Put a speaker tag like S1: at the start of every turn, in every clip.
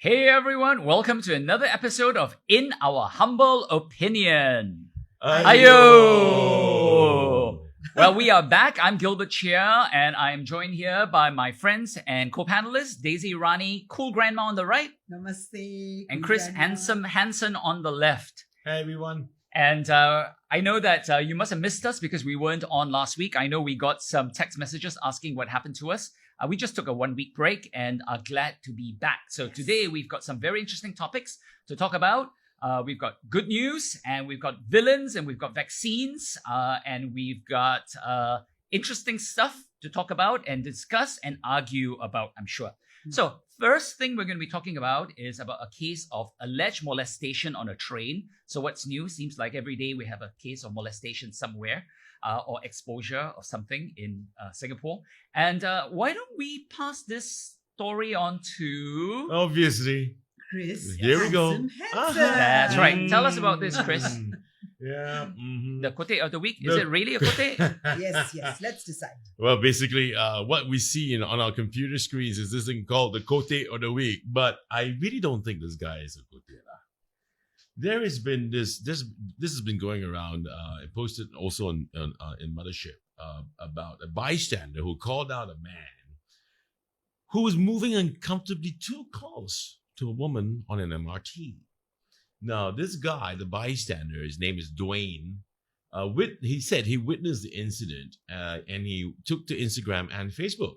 S1: Hey everyone, welcome to another episode of In Our Humble Opinion. Ayo! Well, we are back. I'm Gilbert Cheah, and I'm joined here by my friends and co-panelists, Daisy Irani, cool grandma on the right,
S2: Namaste.
S1: and Chris Henson on the left.
S3: Hey everyone.
S1: And I know that you must have missed us because we weren't on last week. I know we got some text messages asking what happened to us. We just took a 1 week break and are glad to be back. So today we've got some very interesting topics to talk about. We've got good news, and we've got villains, and we've got vaccines, and we've got interesting stuff to talk about and discuss and argue about, I'm sure. So first thing we're going to be talking about is about a case of alleged molestation on a train. So what's new? Seems like every day we have a case of molestation somewhere. Or exposure or something in Singapore. And why don't we pass this story on to...
S3: Obviously.
S2: Chris.
S3: Here we go.
S2: Henson.
S1: That's right. Tell us about this, Chris.
S3: Yeah.
S1: The kotek of the week. Is it really a kotek?
S2: Yes. Let's decide.
S3: Well, basically, what we see on our computer screens is this thing called the kotek of the week. But I really don't think this guy is a kotek. There has been this has been going around, posted also in Mothership, about a bystander who called out a man who was moving uncomfortably too close to a woman on an MRT. Now, this guy, the bystander, his name is Dwayne, he said he witnessed the incident and he took to Instagram and Facebook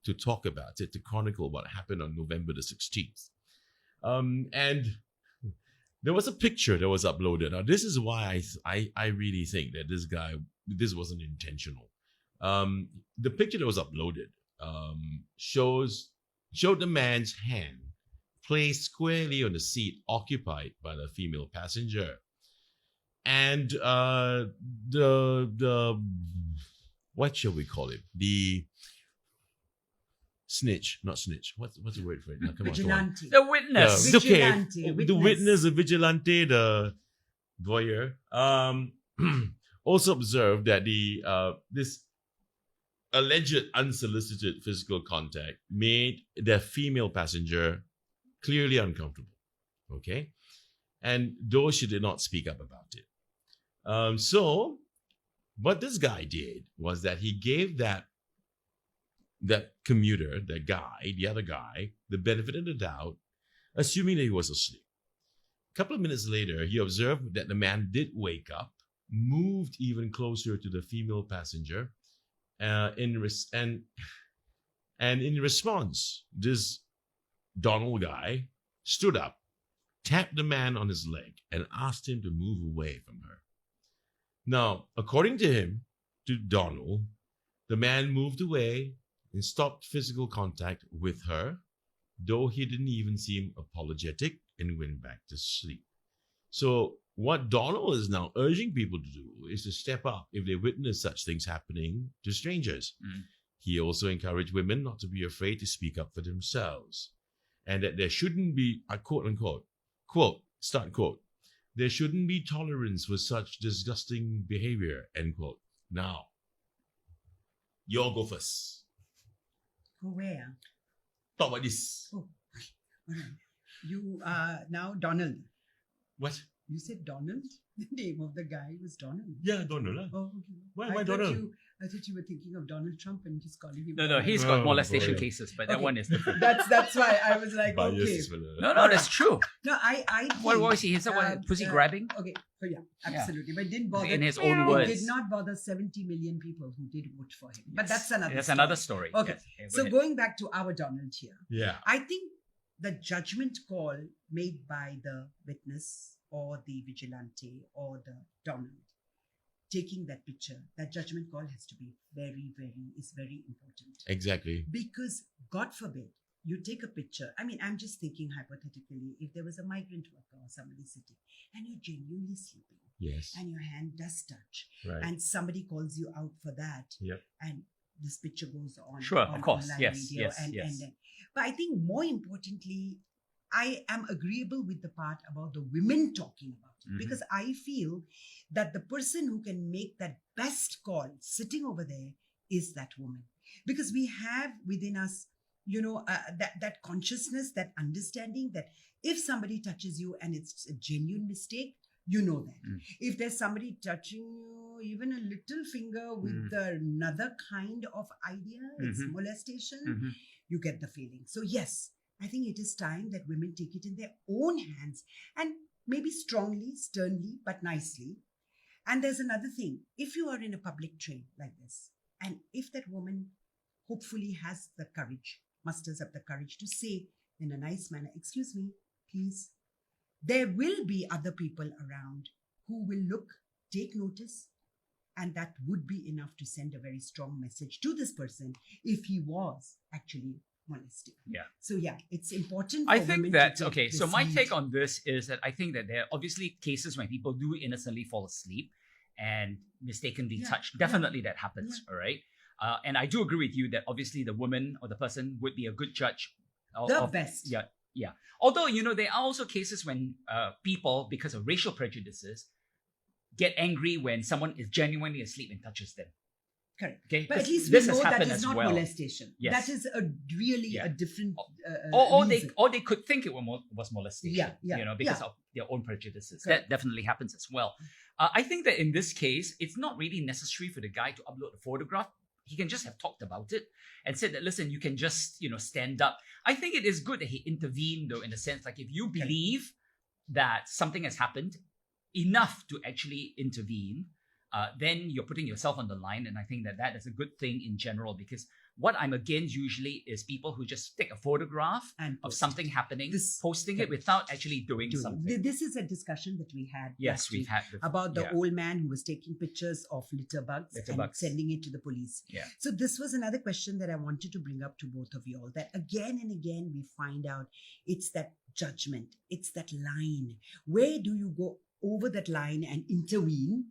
S3: to talk about it, to chronicle what happened on November the 16th. And there was a picture that was uploaded. Now, this is why I really think that this wasn't intentional. The picture that was uploaded showed the man's hand placed squarely on the seat occupied by the female passenger. And the what shall we call it? The snitch, not snitch. What's the word for it? Now, come
S2: Vigilante.
S1: The witness.
S3: The witness, the vigilante, the voyeur, also observed that this alleged unsolicited physical contact made the female passenger clearly uncomfortable. Okay, and though she did not speak up about it, so what this guy did was that he gave that commuter, the other guy, the benefit of the doubt, assuming that he was asleep. A couple of minutes later, he observed that the man did wake up, moved even closer to the female passenger, in response, this Donald guy stood up, tapped the man on his leg, and asked him to move away from her. Now, according to him, to Donald, the man moved away and stopped physical contact with her, though he didn't even seem apologetic, and went back to sleep. So what Donald is now urging people to do is to step up if they witness such things happening to strangers. He also encouraged women not to be afraid to speak up for themselves, and that there shouldn't be, I quote unquote, start quote, there shouldn't be tolerance for such disgusting behavior, end quote. Now, you all go first.
S2: Go where?
S3: Talk about this.
S2: Oh, all right. You now Donald.
S3: What?
S2: You said Donald? The name of the guy was Donald.
S3: Yeah, Donald.
S2: Oh, okay.
S3: Why Donald?
S2: I thought you were thinking of Donald Trump and just calling him.
S1: No, he's got molestation
S3: boy.
S1: cases, but that one is different.
S2: That's why I was like, okay.
S1: No, that's true.
S2: No, I think,
S1: What was he? Is that what pussy grabbing?
S2: Okay, so yeah, absolutely. But didn't bother.
S1: In his own words.
S2: Did not bother 70 million people who did vote for him. But that's another.
S1: Another story.
S2: Okay,
S1: Yes.
S2: so going back to our Donald here,
S3: Yeah.
S2: I think the judgment call made by the witness or the vigilante or the Donald taking that picture, that judgment call has to be very important.
S3: Exactly.
S2: Because God forbid you take a picture. I mean, I'm just thinking hypothetically, if there was a migrant worker or somebody sitting and you're genuinely sleeping,
S3: Yes.
S2: and your hand does touch,
S3: Right.
S2: and somebody calls you out for that,
S3: Yep.
S2: and this picture goes on.
S1: Sure,
S2: on
S1: of course.
S2: online
S1: Yes,
S2: video,
S1: yes,
S2: and
S1: yes.
S2: then, but I think more importantly, I am agreeable with the part about the women talking about it, because I feel that the person who can make that best call sitting over there is that woman, because we have within us that consciousness, that understanding that if somebody touches you and it's a genuine mistake, you know that. If there's somebody touching you, even a little finger with another kind of idea, it's molestation, you get the feeling. So yes, I think it is time that women take it in their own hands, and maybe strongly, sternly, but nicely. And there's another thing. If you are in a public train like this, and if that woman hopefully has the courage, musters up the courage to say in a nice manner, excuse me, please, there will be other people around who will look, take notice, and that would be enough to send a very strong message to this person if he was actually molested.
S1: Yeah.
S2: So yeah, it's important.
S1: I
S2: for
S1: think
S2: women
S1: that,
S2: to take
S1: okay, so
S2: this
S1: my
S2: lead.
S1: take on this is that I think that there are obviously cases when people do innocently fall asleep and mistakenly touch. Definitely that happens, all right? And I do agree with you that obviously the woman or the person would be a good judge.
S2: The best.
S1: Yeah, yeah. Although, there are also cases when people, because of racial prejudices, get angry when someone is genuinely asleep and touches them.
S2: Correct.
S1: Okay,
S2: but at least we
S1: this
S2: know
S1: has
S2: that
S1: happened
S2: is
S1: as
S2: not
S1: well.
S2: molestation.
S1: Yes.
S2: That is really a different
S1: Or
S2: reason.
S1: they could think it was molestation. Because of their own prejudices.
S2: Correct.
S1: That definitely happens as well. I think that in this case, it's not really necessary for the guy to upload a photograph. He can just have talked about it and said that, listen, you can just, stand up. I think it is good that he intervened, though, in a sense, like if you believe that something has happened enough to actually intervene, then you're putting yourself on the line. And I think that is a good thing in general, because what I'm against usually is people who just take a photograph
S2: And
S1: of
S2: post
S1: something happening, posting it
S2: correct.
S1: without actually doing something.
S2: This is a discussion that we had
S1: Yes,
S2: last
S1: we've
S2: week
S1: had
S2: about the old man who was taking pictures of litter bugs and sending it to the police.
S1: Yeah.
S2: So this was another question that I wanted to bring up to both of you all, that again and again we find out it's that judgment, it's that line. Where do you go over that line and intervene?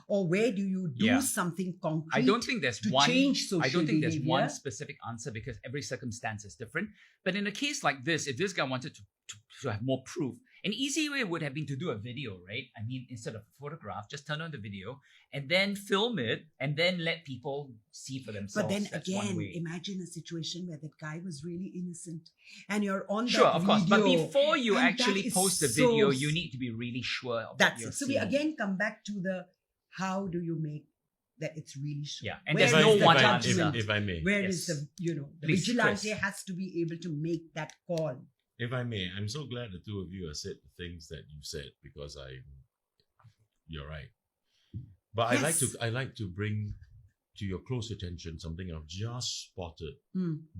S2: Or where do you do something concrete?
S1: I don't think there's
S2: to
S1: one.
S2: change social
S1: I don't think there's
S2: behavior?
S1: one specific answer, because every circumstance is different. But in a case like this, if this guy wanted to have more proof, an easy way would have been to do a video, right? I mean, instead of a photograph, just turn on the video and then film it and then let people see for themselves.
S2: But then
S1: That's one
S2: again,
S1: way.
S2: imagine a situation where that guy was really innocent and you're on
S1: Sure,
S2: that
S1: of course.
S2: video,
S1: But before you
S2: and
S1: actually
S2: that is
S1: post the
S2: so
S1: video, you need to be really sure of what
S2: That's
S1: you're
S2: it. So we
S1: seeing.
S2: again come back to the how do you make that it's really sure?
S1: Yeah, and
S2: Where
S1: there's
S2: is
S1: no
S2: the
S1: one
S2: judgment?
S1: answer.
S3: If I may.
S2: Where
S1: Yes.
S2: is the the
S1: Please,
S2: vigilante
S1: Chris.
S2: has to be able to make that call.
S3: If I may, I'm so glad the two of you have said the things that you said, because you're right. But
S2: Yes.
S3: I like to bring to your close attention something I've just spotted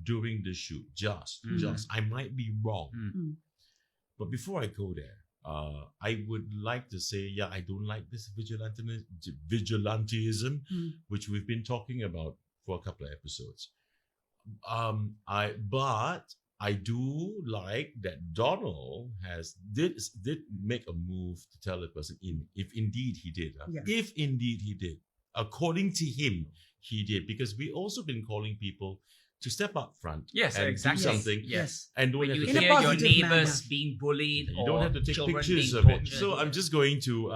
S3: during the shoot. Just. I might be wrong. But before I go there, I would like to say, I don't like this vigilantism, which we've been talking about for a couple of episodes. But I do like that Donald did make a move to tell the person if indeed he did.
S2: Yeah.
S3: If indeed he did. According to him, he did. Because we also been calling people to step up front
S1: Yes,
S3: and
S1: exactly.
S3: do something.
S1: Yes.
S3: And don't
S1: When
S3: have
S1: you
S3: to
S2: In a
S1: hear your
S2: positive
S1: neighbors
S2: manner.
S1: being bullied,
S3: you
S1: or
S3: don't have to take
S1: children
S3: pictures
S1: being
S3: of it.
S1: tortured.
S3: So I'm just going to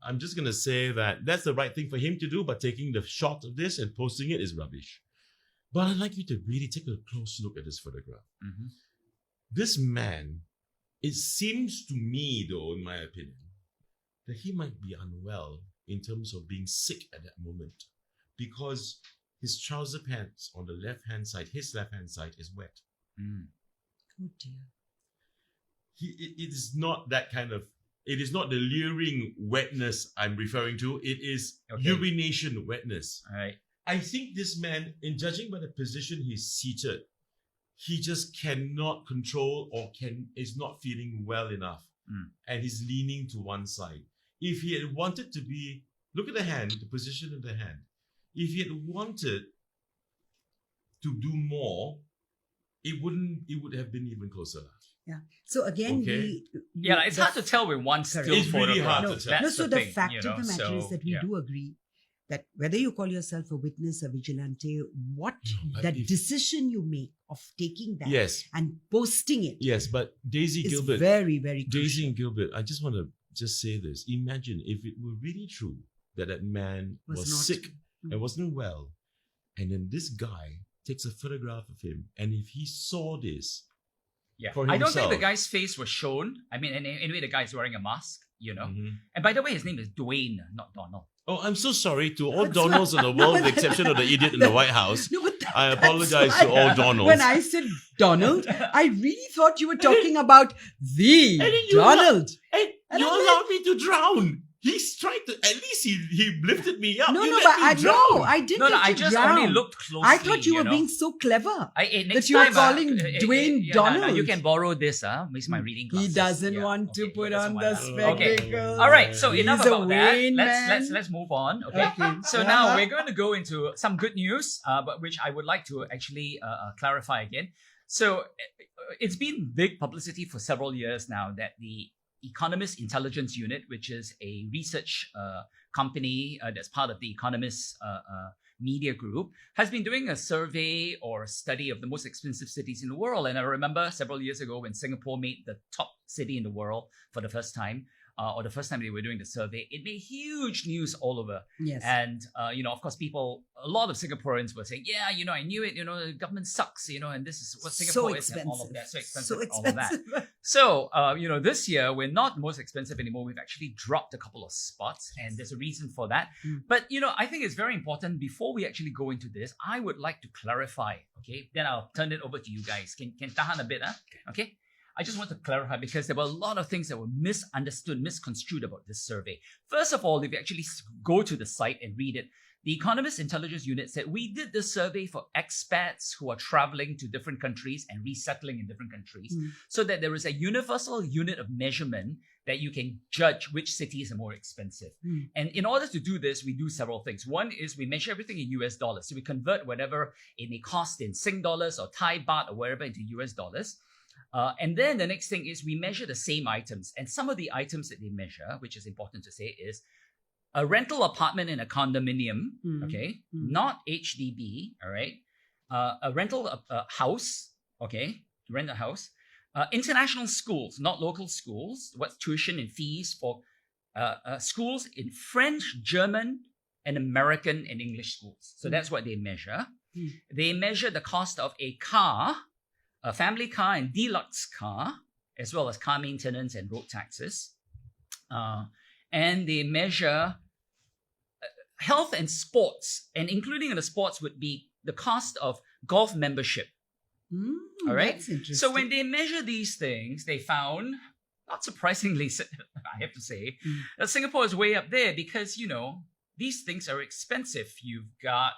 S3: I'm just gonna say that that's the right thing for him to do, but taking the shot of this and posting it is rubbish. But I'd like you to really take a close look at this photograph.
S1: Mhm.
S3: This man, it seems to me, though, in my opinion, that he might be unwell in terms of being sick at that moment, because his trouser pants on the left-hand side, his left-hand side is wet.
S1: Mm.
S2: Oh dear.
S3: It is not that kind of, it is not the leering wetness I'm referring to. It is urination wetness.
S1: All right.
S3: I think this man, in judging by the position he's seated, he just cannot control or is not feeling well enough. And he's leaning to one side. If he had wanted to be, look at the hand, the position of the hand. If he had wanted to do more, it would have been even closer.
S2: Yeah. So again,
S3: Okay.
S1: Yeah, it's hard to tell with one still
S3: It's really
S1: photograph.
S3: hard to tell.
S1: That's
S2: No, so the
S1: thing,
S2: fact of the matter
S1: so,
S2: is that we do agree that whether you call yourself a witness, a vigilante,
S3: but
S2: that
S3: if-
S2: decision you make of taking that
S3: Yes,
S2: and posting it
S3: yes, but Daisy
S2: is
S3: Gilbert,
S2: very, very crucial.
S3: Daisy and Gilbert, I just want to just say this. Imagine if it were really true that man was
S2: not-
S3: sick and wasn't well, and then this guy takes a photograph of him, and if he saw this,
S1: Yeah.
S3: for
S1: I don't think the
S3: himself.
S1: guy's face was shown. I mean, anyway, the guy's wearing a mask, you know.
S3: Mhm.
S1: And by the way, his name is Dwayne, not Donald.
S3: Oh, I'm so sorry to all Donalds in the world, with the exception of the idiot in the White House.
S2: No, but
S3: I
S2: that's
S3: apologize
S2: why
S3: to all Donalds.
S2: When I said Donald, I really thought you were talking about the
S3: And then you
S2: Donald.
S3: And
S2: And
S3: you
S2: I'm
S3: allowed me to drown. He's trying to. At least he lifted me up.
S2: No,
S3: You
S2: no,
S3: let
S2: but
S3: me
S2: I
S3: drown.
S2: know I didn't.
S1: No,
S2: let
S1: I
S2: you
S1: just
S2: drown.
S1: only looked closely.
S2: I thought you were
S1: know.
S2: being so clever.
S1: Next
S2: you were
S1: time,
S2: calling Dwayne
S1: no,
S2: Donald.
S1: you can borrow this, makes my reading
S2: He
S1: glasses.
S2: doesn't
S1: Yeah,
S2: want to
S1: okay,
S2: put
S1: he doesn't
S2: on
S1: want
S2: the
S1: that. Okay.
S2: spectacles.
S1: All right, so
S2: He's
S1: enough
S2: a
S1: about that.
S2: Wayne man.
S1: Let's move on. Okay.
S2: Okay.
S1: So now we're going to go into some good news, but which I would like to actually clarify again. So it's been big publicity for several years now that the Economist Intelligence Unit, which is a research company that's part of the Economist media group, has been doing a survey or a study of the most expensive cities in the world. And I remember several years ago when Singapore made the top city in the world for the first time, or the first time they were doing the survey, it made huge news all over.
S2: Yes.
S1: And, of course, a lot of Singaporeans were saying, yeah, I knew it, the government sucks, and this is what Singapore is and all of that. So expensive, all of that. So, this year, we're not most expensive anymore. We've actually dropped a couple of spots, and there's a reason for that. But, I think it's very important, before we actually go into this, I would like to clarify, okay? Then I'll turn it over to you guys. Can tahan a bit, huh? Okay? I just want to clarify because there were a lot of things that were misunderstood, misconstrued about this survey. First of all, if you actually go to the site and read it, the Economist Intelligence Unit said, we did this survey for expats who are traveling to different countries and resettling in different countries, so that there is a universal unit of measurement that you can judge which cities are more expensive. And in order to do this, we do several things. One is we measure everything in US dollars. So we convert whatever it may cost in Sing dollars or Thai baht or wherever into US dollars. And then the next thing is we measure the same items. And some of the items that they measure, which is important to say, is a rental apartment in a condominium, okay? Not HDB, all right? A rental house, okay? Rent a house. International schools, not local schools. What's tuition and fees for schools in French, German, and American and English schools. So that's what they measure. They measure the cost of a car, a family car and deluxe car, as well as car maintenance and road taxes. And they measure health and sports, and including in the sports would be the cost of golf membership. All right.
S2: That's interesting.
S1: So when they measure these things, they found, not surprisingly, I have to say, that Singapore is way up there because, these things are expensive. You've got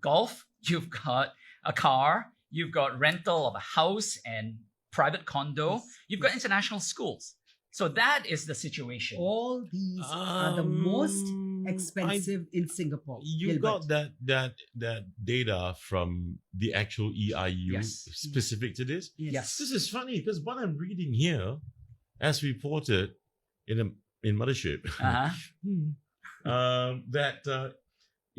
S1: golf, you've got a car, you've got rental of a house and private condo, you've got international schools. So that is the situation.
S2: All these are the most expensive in Singapore.
S3: You
S2: Gilbert.
S3: got that data from the actual EIU
S1: Yes.
S3: specific to this?
S1: Yes.
S3: This is funny because what I'm reading here, as reported in Mothership, that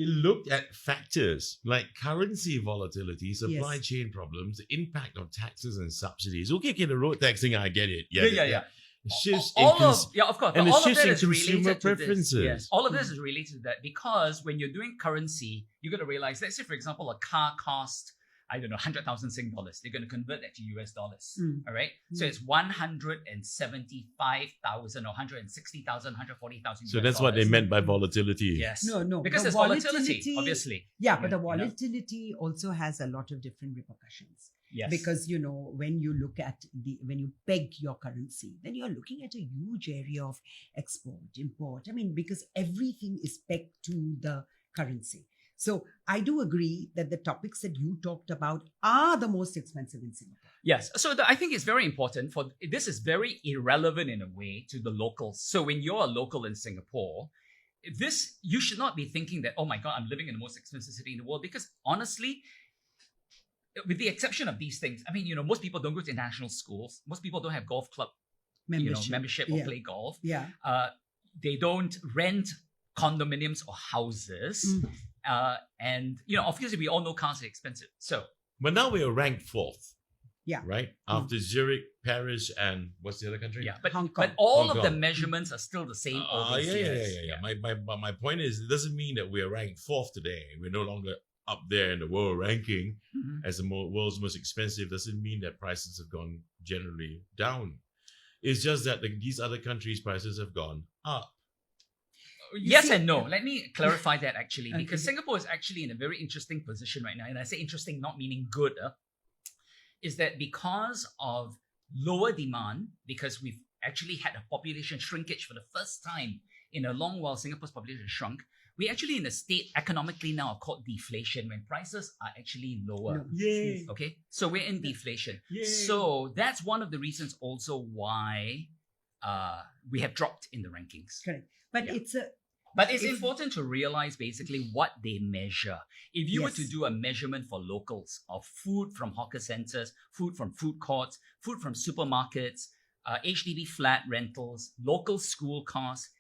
S3: it looked at factors like currency volatility, supply chain problems, the impact of taxes and subsidies. Okay, the road taxing, I get it.
S1: Yeah.
S3: Shifts
S1: Of course.
S3: and
S1: But
S3: the
S1: all of
S3: shifts
S1: that
S3: in
S1: is
S3: consumer
S1: related to
S3: preferences.
S1: this. Yes, all of this is related to that because when you're doing currency, you got to realize, let's say, for example, a car cost, I don't know, 100,000 Sing dollars. They're going to convert that to US dollars. All right. So it's 175,000 or 160,000, 140,000.
S3: So that's what they meant by volatility.
S1: Yes.
S2: No.
S1: Because
S2: The
S1: there's volatility, obviously.
S2: Yeah, but the volatility also has a lot of different repercussions.
S1: Yes.
S2: Because, when you look at when you peg your currency, then you're looking at a huge area of export, import. I mean, because everything is pegged to the currency. So I do agree that the topics that you talked about are the most expensive in Singapore.
S1: Yes. So I think it's very important this is very irrelevant in a way to the locals. So when you're a local in Singapore, you should not be thinking that, oh my God, I'm living in the most expensive city in the world, because honestly, with the exception of these things, I mean, most people don't go to international schools. Most people don't have golf club membership or play golf.
S2: Yeah.
S1: They don't rent condominiums or houses. And, obviously we all know cars are expensive. So,
S3: But now we are ranked fourth.
S2: Yeah.
S3: Right? After Zurich, Paris, and what's the other country?
S1: yeah, but,
S2: Hong Kong.
S1: but all
S3: Hong
S1: of the
S3: Kong.
S1: measurements are still the same all these
S3: Yeah.
S1: years.
S3: My point is, it doesn't mean that we are ranked fourth today. We're no longer up there in the world ranking
S1: Mhm.
S3: as the world's most expensive doesn't mean that prices have gone generally down. It's just that these other countries' prices have gone up.
S1: Yes
S2: see-
S1: and no. Let me clarify that actually,
S2: Okay.
S1: because Singapore is actually in a very interesting position right now. And I say interesting, not meaning good, is that because of lower demand, because we've actually had a population shrinkage for the first time in a long while, Singapore's population shrunk. We actually in a state economically now called deflation when prices are actually lower.
S2: No.
S3: Yay.
S1: Okay, so we're in deflation.
S3: Yay.
S1: So that's one of the reasons also why we have dropped in the rankings.
S2: Correct. But
S1: Yeah.
S2: it's a
S1: But it's
S2: If-
S1: important to realize basically what they measure. If you were to
S2: Yes.
S1: do a measurement for locals of food from hawker centers, food from food courts, food from supermarkets, HDB flat rentals, local school costs,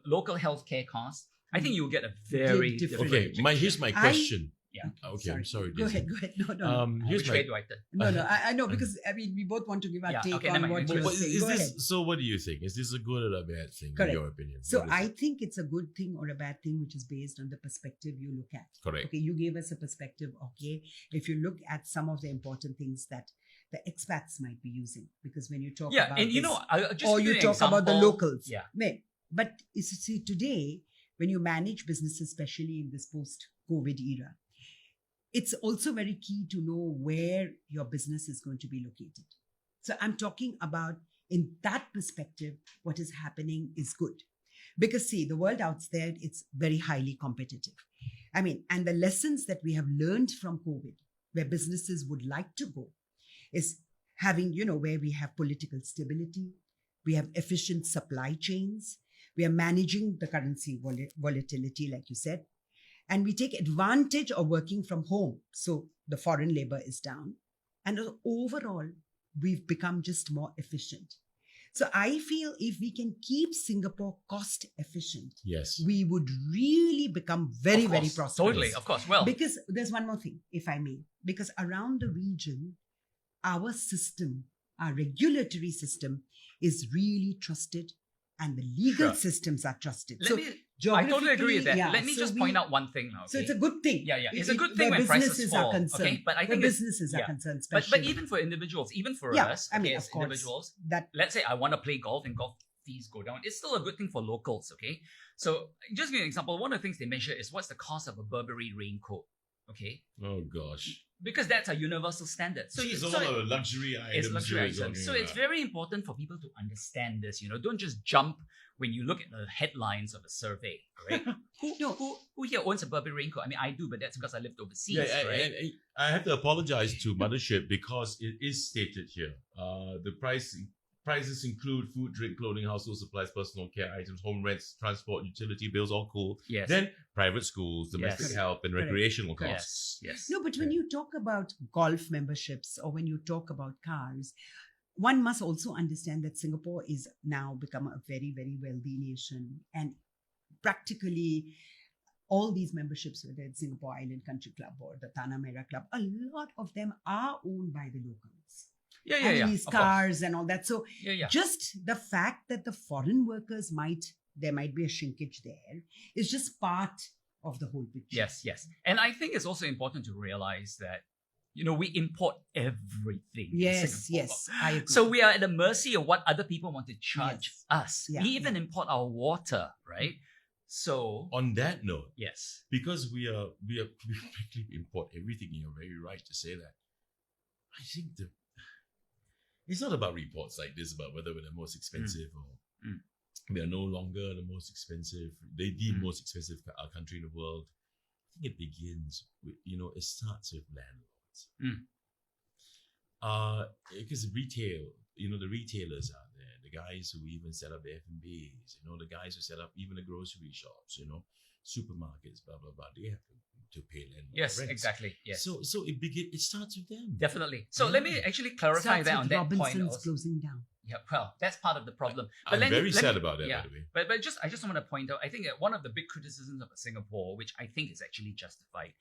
S1: local healthcare costs, I think you'll get a very
S2: Different.
S1: different.
S3: Okay, here's my question.
S1: Yeah.
S3: Okay, I'm sorry.
S2: Go
S3: Daisy.
S2: ahead. Go ahead. No.
S3: Here's
S1: Which
S3: my
S1: way do I turn?
S2: No. I know because I mean we both want to give our
S1: Yeah,
S2: take
S1: okay,
S2: on
S1: never mind.
S2: what you're
S3: What-
S2: saying.
S3: is
S2: Go
S3: this,
S2: ahead.
S3: so what do you think? Is this a good or a bad thing
S2: Correct.
S3: in your opinion?
S2: So
S3: What is
S2: I
S3: it?
S2: think it's a good thing or a bad thing, which is based on the perspective you look at.
S3: Correct.
S2: Okay, you gave us a perspective. Okay, if you look at some of the important things that the expats might be using, because when you talk
S1: Yeah,
S2: about
S1: and you
S2: this,
S1: know, I'll just
S2: or
S1: give
S2: you
S1: an
S2: talk about the
S1: example.
S2: locals.
S1: Yeah.
S2: But you see, today, when you manage businesses, especially in this post-COVID era, it's also very key to know where your business is going to be located. So I'm talking about, in that perspective, what is happening is good. Because see, the world out there, it's very highly competitive. I mean, and the lessons that we have learned from COVID, where businesses would like to go, is having, where we have political stability, we have efficient supply chains, we are managing the currency volatility, like you said, and we take advantage of working from home. So the foreign labor is down. And overall, we've become just more efficient. So I feel if we can keep Singapore cost efficient,
S3: Yes.
S2: we would really become very,
S1: Of
S2: very
S1: course,
S2: prosperous.
S1: Totally, of course. Well,
S2: Because there's one more thing, if I may. Because around the region, our system, our regulatory system is really trusted and the legal
S1: Sure.
S2: systems are trusted.
S1: I totally agree with that.
S2: geographically, yeah,
S1: Let me
S2: so
S1: just point out one thing now.
S2: So
S1: Okay?
S2: it's a good thing.
S1: Yeah. It's a good thing
S2: where
S1: when prices
S2: businesses
S1: fall.
S2: are concerned.
S1: Okay, but I
S2: Where
S1: think it's,
S2: businesses are
S1: yeah.
S2: concerned,
S1: but
S2: especially.
S1: even for individuals, even for
S2: Yeah,
S1: us,
S2: I mean,
S1: okay,
S2: of
S1: as
S2: course,
S1: individuals,
S2: that
S1: let's say I want to play golf and golf fees go down. It's still a good thing for locals. Okay, so just give you an example. One of the things they measure is what's the cost of a Burberry raincoat. Okay,
S3: Oh gosh.
S1: because that's a universal standard. So
S3: it's
S1: you,
S3: all
S1: so
S3: a luxury item.
S1: it's luxury items. So it's very important for people to understand this. Don't just jump when you look at the headlines of a survey, right? who here owns a Burberry raincoat? I mean, I do, but that's because I lived overseas,
S3: Yeah,
S1: right?
S3: I have to apologize to Mothership because it is stated here. The prices include food, drink, clothing, household supplies, personal care items, home rents, transport, utility bills, all cool.
S1: Yes.
S3: Then private schools, domestic
S1: Yes.
S3: help, and
S2: Correct.
S3: recreational
S2: Correct.
S3: costs.
S1: Yes.
S2: No, but when you talk about golf memberships or when you talk about cars, one must also understand that Singapore is now become a very, very wealthy nation. And practically all these memberships, whether it's Singapore Island Country Club or the Tanah Merah Club, a lot of them are owned by the locals.
S1: Yeah.
S2: I mean, these
S1: of course.
S2: cars and all that. So
S1: Yeah.
S2: just the fact that the foreign workers there might be a shrinkage there is just part of the whole picture.
S1: Yes. And I think it's also important to realize that, we import everything. in
S2: Yes,
S1: Singapore.
S2: yes, I agree.
S1: So we are at the mercy of what other people want to charge
S2: Yes.
S1: us.
S2: Yeah,
S1: We even import our water, right? So,
S3: On that note,
S1: yes.
S3: because we practically import everything, you're very right to say that. I think it's not about reports like this about whether we're the most expensive or
S1: Mm.
S3: we are no longer the most expensive. They the most expensive country in the world. I think it begins with, it starts with landlords.
S1: Mm.
S3: Because retail, the retailers out there, the guys who even set up the F&Bs, the guys who set up even the grocery shops, supermarkets, blah, blah, blah, they have to pay landlord
S1: Yes,
S3: rents.
S1: exactly. Yes.
S3: So it starts with them.
S1: Definitely. So let me actually clarify
S2: Starts
S1: that
S2: with
S1: on that point.
S2: Robinson's
S1: Also.
S2: closing down.
S1: Yeah, well, that's part of the problem.
S3: I'm
S1: let me-
S3: very
S1: let
S3: sad
S1: me-
S3: about that,
S1: yeah.
S3: by the way.
S1: But I just want to point out, I think that one of the big criticisms of Singapore, which I think is actually justified,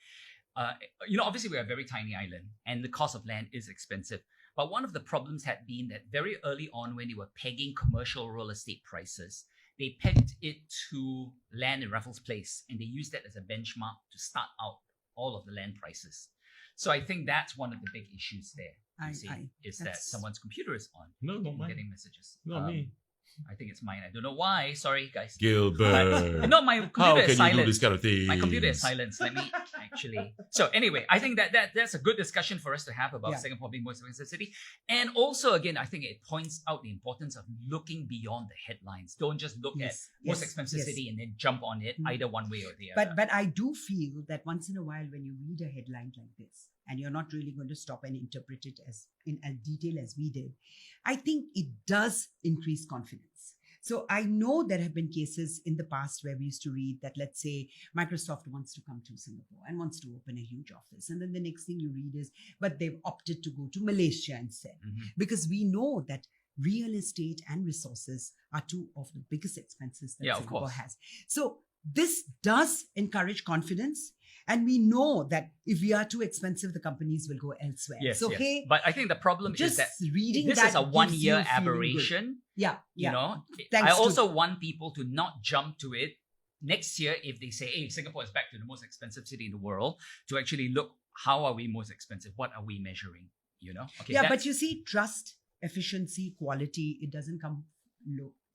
S1: obviously we're a very tiny island and the cost of land is expensive. But one of the problems had been that very early on when they were pegging commercial real estate prices, they pegged it to land in Raffles Place and they used that as a benchmark to start out all of the land prices. So I think that's one of the big issues there. Is that
S2: that's-
S1: someone's computer is on.
S3: No, not
S1: I'm
S3: mine.
S1: getting messages.
S3: Not me.
S1: I think it's mine. I don't know why. Sorry, guys.
S3: Gilbert.
S1: No, my
S3: How
S1: computer
S3: can
S1: is
S3: you do
S1: silent.
S3: this kind of thing?
S1: My computer is silent. Let me actually. So anyway, I think that's a good discussion for us to have about
S2: Yeah.
S1: Singapore being most expensive city. And also, again, I think it points out the importance of looking beyond the headlines. Don't just look at most expensive city and then jump on it either one way or the other.
S2: But I do feel that once in a while, when you read a headline like this, and you're not really going to stop and interpret it as in as detail as we did, I think it does increase confidence. So I know there have been cases in the past where we used to read that, let's say, Microsoft wants to come to Singapore and wants to open a huge office. And then the next thing you read is, but they've opted to go to Malaysia instead. Because we know that real estate and resources are two of the biggest expenses that Singapore has. So this does encourage confidence. And we know that if we are too expensive, the companies will go elsewhere.
S1: Yes,
S2: so,
S1: yes.
S2: hey,
S1: But I think the problem
S2: just
S1: is that
S2: reading
S1: this
S2: that
S1: is a
S2: gives
S1: 1
S2: you
S1: year
S2: feeling good.
S1: aberration.
S2: Yeah.
S1: You know,
S2: Thanks
S1: I
S2: to-
S1: also want people to not jump to it next year if they say, hey, Singapore is back to the most expensive city in the world, to actually look, how are we most expensive? What are we measuring? You know? Okay,
S2: Yeah,
S1: that's-
S2: but you see, trust, efficiency, quality, it doesn't come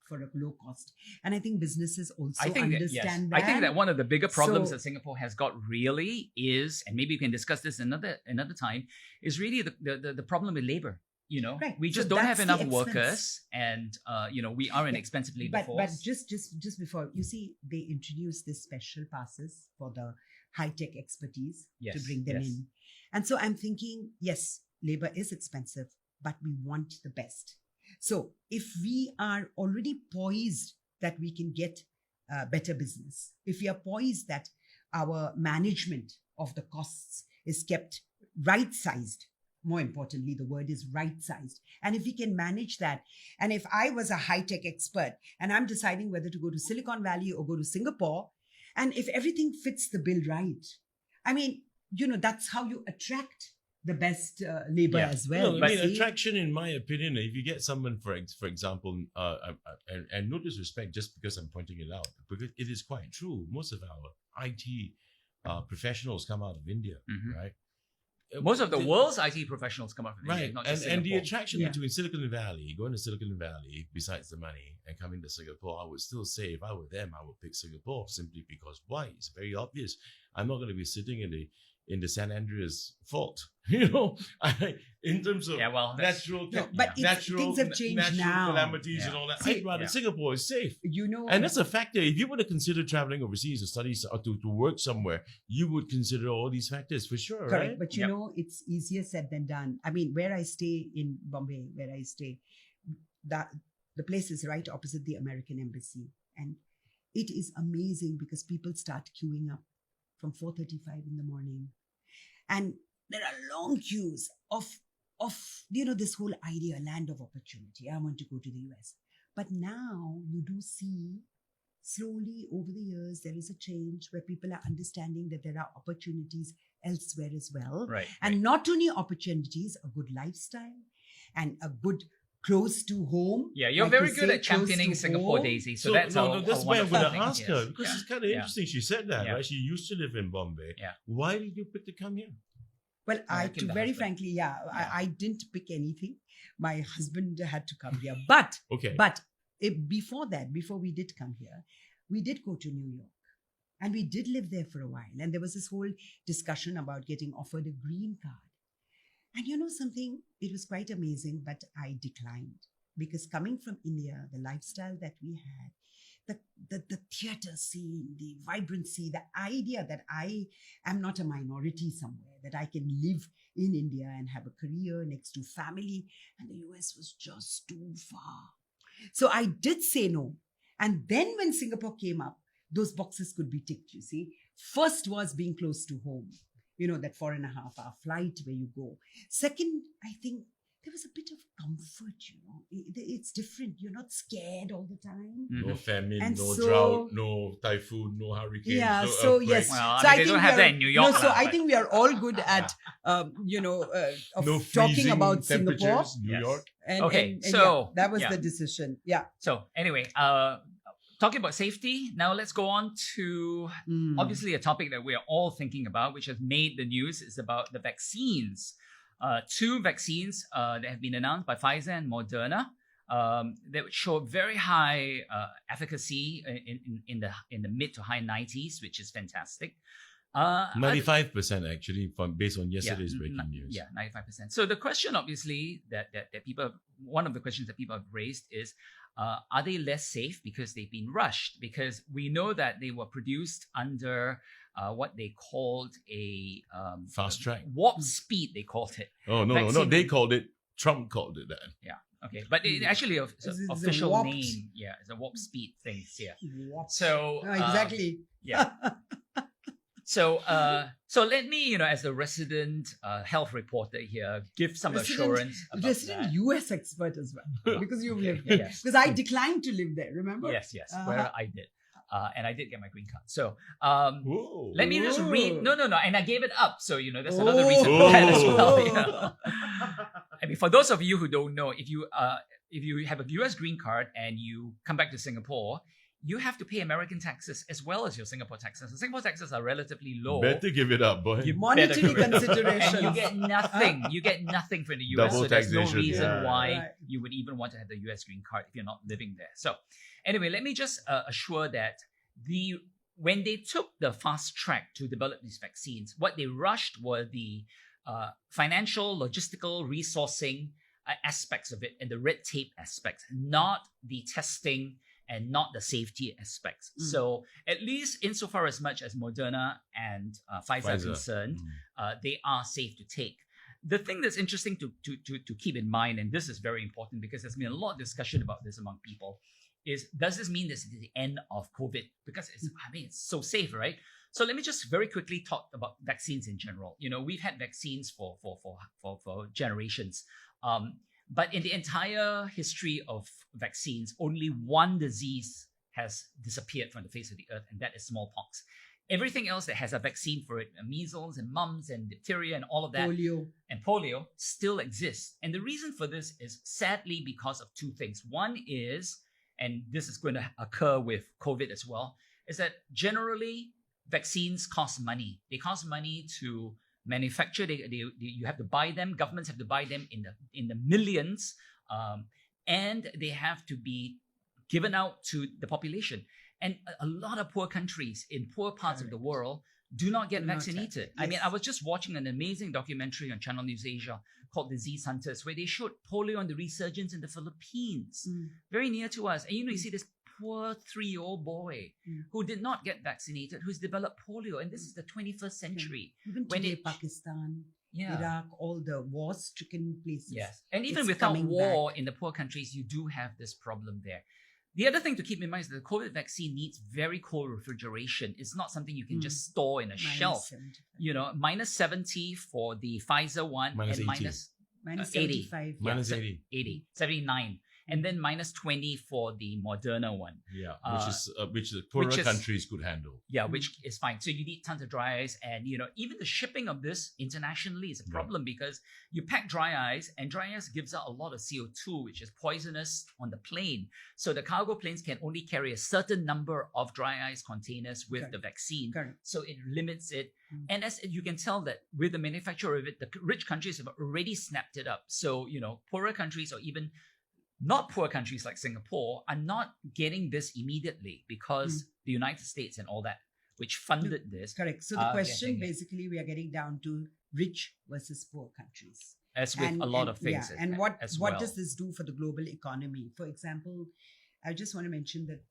S2: for a low cost. And I think businesses also understand that.
S1: I think that one of the bigger problems
S2: So-
S1: that Singapore has got really is, and maybe we can discuss this another time, is really the problem with labor. You know,
S2: Right.
S1: we
S2: So
S1: just don't have
S2: that's the
S1: enough
S2: expense.
S1: workers, and you know, we are an expensive labor
S2: But
S1: force.
S2: just before, you see, they introduced this special passes for the high-tech expertise to
S1: Yes,
S2: bring them
S1: yes.
S2: in. And so I'm thinking, yes, labor is expensive, but we want the best. So if we are already poised that we can get better business, if we are poised that our management of the costs is kept right-sized, more importantly, the word is right-sized. And if we can manage that, and if I was a high-tech expert and I'm deciding whether to go to Silicon Valley or go to Singapore, and if everything fits the bill right, I mean, you know, that's how you attract the best labor
S1: Yeah.
S2: as well.
S3: No,
S2: you
S3: I mean,
S2: see?
S3: attraction, in my opinion, if you get someone, for example, and no disrespect, just because I'm pointing it out, because it is quite true. Most of our IT professionals come out of India,
S1: Mhm.
S3: right?
S1: Most of the world's IT professionals come up from India,
S3: Right,
S1: not just
S3: and the
S1: Singapore.
S3: attraction
S2: Yeah.
S3: between Silicon Valley, going to Silicon Valley, besides the money, and coming to Singapore, I would still say, if I were them, I would pick Singapore simply because why? It's very obvious. I'm not going to be sitting in the San Andreas fault, you know. In terms of
S1: Yeah, well, that's-
S3: natural,
S2: No, but it's-
S3: natural,
S2: things have changed
S3: natural
S2: now.
S3: calamities
S1: Yeah.
S3: and all that.
S2: See,
S3: I'd rather
S1: yeah.
S3: Singapore is safe.
S2: You know,
S3: And that's a factor. If you were to consider traveling overseas to study or to work somewhere, you would consider all these factors for sure,
S2: correct.
S3: right?
S2: But you
S1: Yep.
S2: know, it's easier said than done. I mean, where I stay in Bombay, the place is right opposite the American Embassy. And it is amazing because people start queuing up from 4:35 in the morning. And there are long queues of you know, this whole idea, land of opportunity. I want to go to the US. But now you do see slowly over the years, there is a change where people are understanding that there are opportunities elsewhere as well.
S1: Right.
S2: And not only opportunities, a good lifestyle and a good close to home.
S1: Yeah, you're
S2: like
S1: very
S2: you
S1: good
S2: say,
S1: at
S2: close
S1: championing
S2: to
S1: Singapore,
S2: home.
S1: Daisy. So that's
S3: no, that's why I'm
S1: wonderful
S3: going to
S1: thing.
S3: ask her,
S1: Yes.
S3: because
S1: Yeah.
S3: it's kind of
S1: Yeah.
S3: interesting. She said that,
S1: Yeah.
S3: right? She used to live in Bombay.
S1: Yeah.
S3: Why did you pick to come here?
S2: Well,
S1: Like in the
S2: very
S1: husband.
S2: frankly,
S1: Yeah.
S2: I didn't pick anything. My husband had to come here. But
S3: Okay.
S2: before that, before we did come here, we did go to New York. And we did live there for a while. And there was this whole discussion about getting offered a green card. And you know something? It was quite amazing, but I declined. Because coming from India, the lifestyle that we had, the theater scene, the vibrancy, the idea that I am not a minority somewhere, that I can live in India and have a career next to family, and the US was just too far. So I did say no. And then when Singapore came up, those boxes could be ticked, you see. First was being close to home, you know, that 4.5-hour flight where you go. Second, I think there was a bit of comfort, you know. It's different. You're not scared all the time.
S1: Mhm.
S3: No famine,
S2: And
S3: no
S2: so-
S3: drought, no typhoon, no hurricane.
S2: Yeah,
S3: no
S2: so
S3: earthquake.
S2: yes.
S1: Well, I
S2: So
S1: mean,
S2: I
S1: they
S2: think
S1: don't have
S2: we are-
S1: that in New York.
S2: No, so
S1: lah,
S2: I
S1: but-
S2: think we are all good at, you know, of
S3: No
S2: talking
S3: freezing
S2: about Singapore.
S3: temperatures, New
S1: Yes.
S3: York.
S2: And,
S1: Okay,
S2: and
S1: so,
S2: yeah, that was
S1: yeah.
S2: the decision. Yeah.
S1: So anyway, talking about safety, now let's go on to obviously a topic that we are all thinking about, which has made the news, is about the vaccines. Two vaccines that have been announced by Pfizer and Moderna that show very high efficacy in the mid to high 90s, which is fantastic.
S3: 95% actually, from based on yesterday's breaking news.
S1: Yeah, 95%. So the question, obviously, that people, one of the questions that people have raised is, are they less safe because they've been rushed? Because we know that they were produced under what they called a
S3: Fast track.
S1: warp speed. They called it.
S3: Oh no! They called it. Trump called it that.
S1: Yeah. Okay, but it actually it's an official
S2: warped.
S1: name. Yeah, it's a warp speed thing. Yeah.
S2: Warped.
S1: So
S2: Exactly.
S1: yeah. So let me, as the resident health reporter here, give some assurance about
S2: Resident
S1: that.
S2: US expert as well, because you've lived there.
S1: Yes.
S2: Because I declined to live there, remember?
S1: Yes, where I did. And I did get my green card. So
S3: Whoa.
S1: let me just read. No. And I gave it up. So, that's
S2: Oh.
S1: another reason for that as well.
S2: Oh.
S1: I mean, for those of you who don't know, if you have a US green card and you come back to Singapore, you have to pay American taxes as well as your Singapore taxes. The Singapore taxes are relatively low.
S3: Better give it up, boy.
S1: You
S2: Monetary
S1: better give it up.
S2: considerations.
S1: And you get nothing. You get nothing from the US.
S3: Double
S1: so there's no
S3: taxation,
S1: reason
S3: yeah.
S1: why
S2: Right.
S1: you would even want to have the US green card if you're not living there. So anyway, let me just assure that when they took the fast track to develop these vaccines, what they rushed were the financial, logistical, resourcing aspects of it and the red tape aspects, not the testing and not the safety aspects. So at least insofar as much as Moderna and Pfizer are concerned, they are safe to take. The thing that's interesting to keep in mind, and this is very important because there's been a lot of discussion about this among people, is does this mean this is the end of COVID? Because it's so safe, right? So let me just very quickly talk about vaccines in general. We've had vaccines for generations. But in the entire history of vaccines, only one disease has disappeared from the face of the earth, and that is smallpox. Everything else that has a vaccine for it, measles and mumps and diphtheria and all of that, polio still exists. And the reason for this is sadly because of two things. One is, and this is going to occur with COVID as well, is that generally vaccines cost money. They cost money to manufacture. You have to buy them. Governments have to buy them in the millions, and they have to be given out to the population. And a lot of poor countries in poor parts of the world do not get vaccinated. I mean, I was just watching an amazing documentary on Channel News Asia called Disease Hunters, where they showed polio and the resurgence in the Philippines, very near to us. And you see this poor 3-year-old boy who did not get vaccinated, who's developed polio. And this is the 21st century.
S2: Even today, Pakistan, Iraq, all the war-stricken places.
S1: Yes. And even without war in the poor countries, you do have this problem there. The other thing to keep in mind is that the COVID vaccine needs very cold refrigeration. It's not something you can just store in a shelf. Minus 70 for the Pfizer one,
S3: Minus
S1: and
S3: 80.
S2: Minus
S1: 80.
S2: 75.
S3: Minus 80.
S1: 79. And then minus 20 for the Moderna one.
S3: Yeah, which the poorer countries could handle.
S1: Yeah, which is fine. So you need tons of dry ice, and even the shipping of this internationally is a problem because you pack dry ice, and dry ice gives out a lot of CO2, which is poisonous on the plane. So the cargo planes can only carry a certain number of dry ice containers with the vaccine. So it limits it. And as you can tell that with the manufacture of it, the rich countries have already snapped it up. So poorer countries or even not poor countries like Singapore are not getting this immediately because the United States and all that, which funded this.
S2: Correct. So the question basically we are getting down to rich versus poor countries.
S1: As with a lot of things.
S2: Yeah. And what does this do for the global economy? For example, I just want to mention that,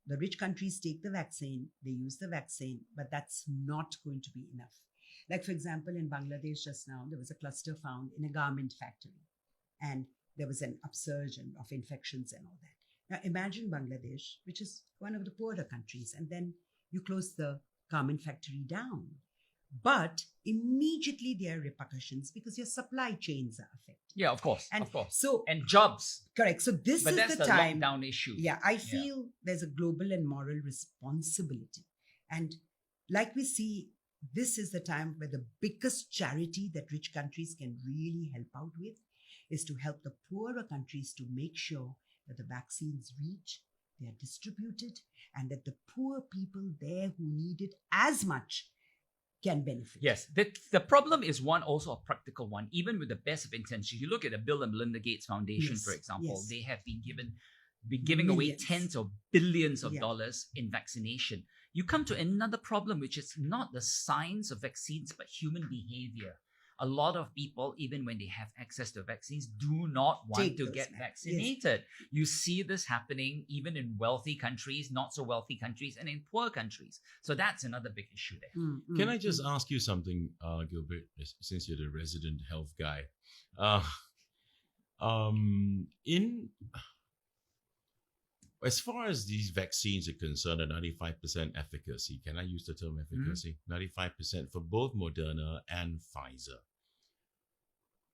S2: the rich countries take the vaccine, they use the vaccine, but that's not going to be enough. Like, for example, in Bangladesh just now, there was a cluster found in a garment factory. And there was an upsurge of infections and all that. Now imagine Bangladesh, which is one of the poorer countries, and then you close the garment factory down. But immediately there are repercussions because your supply chains are affected.
S1: Yeah, of course.
S2: So,
S1: and jobs.
S2: Correct. So this
S1: but
S2: is
S1: that's
S2: the time.
S1: Lockdown issue.
S2: Yeah, I feel there's a global and moral responsibility. And like we see, this is the time where the biggest charity that rich countries can really help out with is to help the poorer countries to make sure that the vaccines reach they are distributed, and that the poor people there who need it as much can benefit.
S1: Yes, the problem is one also a practical one. Even with the best of intentions, you look at the Bill and Melinda Gates Foundation,
S2: Yes,
S1: for example,
S2: yes.
S1: they have been giving away
S2: Millions.
S1: tens of billions of
S2: Yeah.
S1: dollars in vaccination. You come to another problem, which is not the science of vaccines, but human behavior. A lot of people, even when they have access to vaccines, do not want
S2: Take
S1: to
S2: those
S1: get
S2: now.
S1: vaccinated. You see this happening even in wealthy countries, not so wealthy countries, and in poor countries. So that's another big issue there.
S3: Can I just ask you something, Gilbert, since you're the resident health guy? In as far as these vaccines are concerned, a 95% efficacy. Can I use the term efficacy? 95% for both Moderna and Pfizer.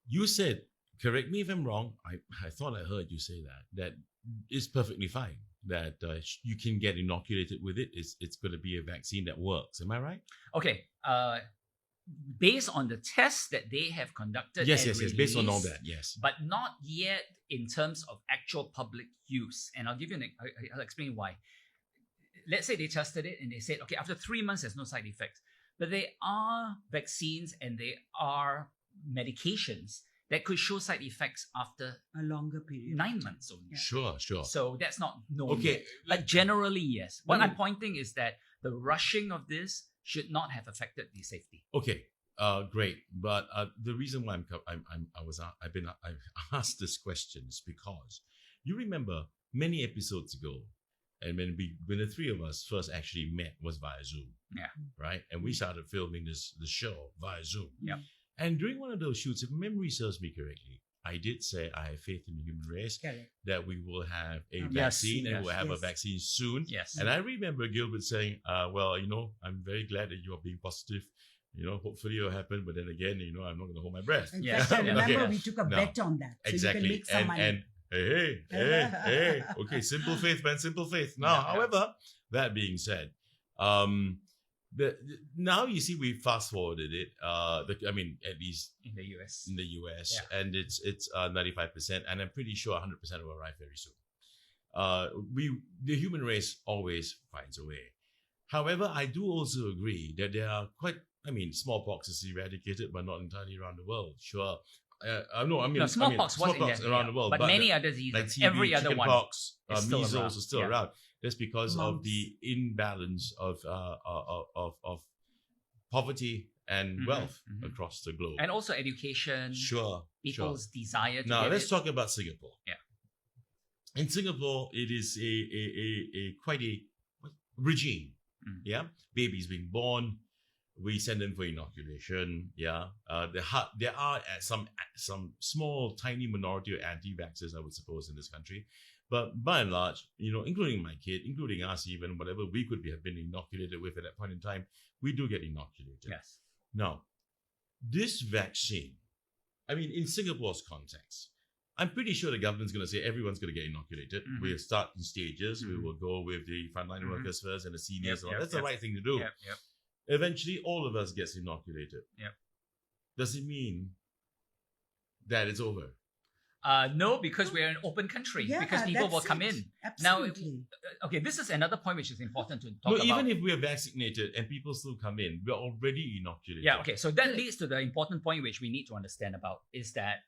S3: You said, correct me if I'm wrong, I thought I heard you say that it's perfectly fine, that you can get inoculated with it. It's going to be a vaccine that works. Am I right?
S1: Okay. Based on the tests that they have conducted,
S3: Yes.
S1: and
S3: Based on all
S1: released,
S3: that, yes.
S1: but not yet in terms of actual public use. And I'll give you I'll explain why. Let's say they tested it and they said, okay, after 3 months, there's no side effects. But there are vaccines and there are medications that could show side effects after
S2: A longer period.
S1: 9 months only.
S3: Sure.
S1: So that's not known.
S3: Okay.
S1: yet. But generally, yes. What
S3: Let
S1: I'm pointing is that the rushing of this should not have affected the safety.
S3: Okay, great. But the reason why I've asked this question is because you remember many episodes ago, and when the three of us first actually met was via Zoom.
S1: Yeah.
S3: Right, and we started filming the show via Zoom.
S1: Yeah.
S3: And during one of those shoots, if memory serves me correctly, I did say I have faith in the human race
S2: Correct.
S3: that we will have a
S2: Yes,
S3: vaccine and
S1: yes,
S3: we'll have a
S2: yes.
S3: vaccine soon.
S1: Yes.
S3: And I remember Gilbert saying, well, I'm very glad that you are being positive. Hopefully it'll happen. But then again, I'm not going to hold my breath.
S2: In
S1: Yeah.
S2: fact, I
S1: Yeah.
S2: remember
S3: Okay.
S2: we took a
S3: No.
S2: bet on that. So
S3: Exactly.
S2: you can make some money.
S3: And hey. Okay, simple faith, man, simple faith. Now,
S1: Yeah.
S3: however, that being said, now you see we fast forwarded it. At least
S1: In the US.
S3: in the US,
S1: Yeah.
S3: and it's 95%, and I'm pretty sure 100% will arrive very soon. The human race always finds a way. However, I do also agree that there are smallpox is eradicated, but not entirely around the world. Sure.
S1: Smallpox was
S3: around the world,
S1: but many other diseases,
S3: like TB,
S1: every other one.
S3: chickenpox,
S1: is still
S3: measles
S1: around.
S3: are still
S1: Yeah.
S3: around. That's because of
S2: Mumps.
S3: the imbalance of poverty and
S1: Mhm,
S3: wealth
S1: mhm.
S3: across the globe.
S1: And also education,
S3: Sure.
S1: people's desire to
S3: Now
S1: get
S3: let's
S1: it.
S3: talk about Singapore.
S1: Yeah.
S3: In Singapore, it is quite a regime.
S1: Mm.
S3: Yeah, babies being born, we send them for inoculation. Yeah, there are some small tiny minority of anti-vaxxers, I would suppose, in this country, but by and large, including my kid, including us, even whatever we could have been inoculated with at that point in time, we do get inoculated.
S1: Yes.
S3: Now, this vaccine, in Singapore's context, I'm pretty sure the government's going to say everyone's going to get inoculated.
S1: Mhm.
S3: We'll start in stages. We
S1: Mhm.
S3: will go with the frontline
S1: Mhm.
S3: workers first and the seniors.
S1: Yep,
S3: That's
S1: yep.
S3: the right thing to do.
S1: Yep.
S3: Eventually, all of us gets inoculated.
S1: Yep.
S3: Does it mean that it's over?
S1: No, because we're an open country.
S2: Yeah,
S1: because people will
S2: that's
S1: come
S2: it.
S1: in.
S2: Absolutely.
S1: Okay, this is another point which is important to talk
S3: No,
S1: about.
S3: even if we're vaccinated and people still come in, we're already inoculated.
S1: Yeah, okay. So that leads to the important point which we need to understand about is that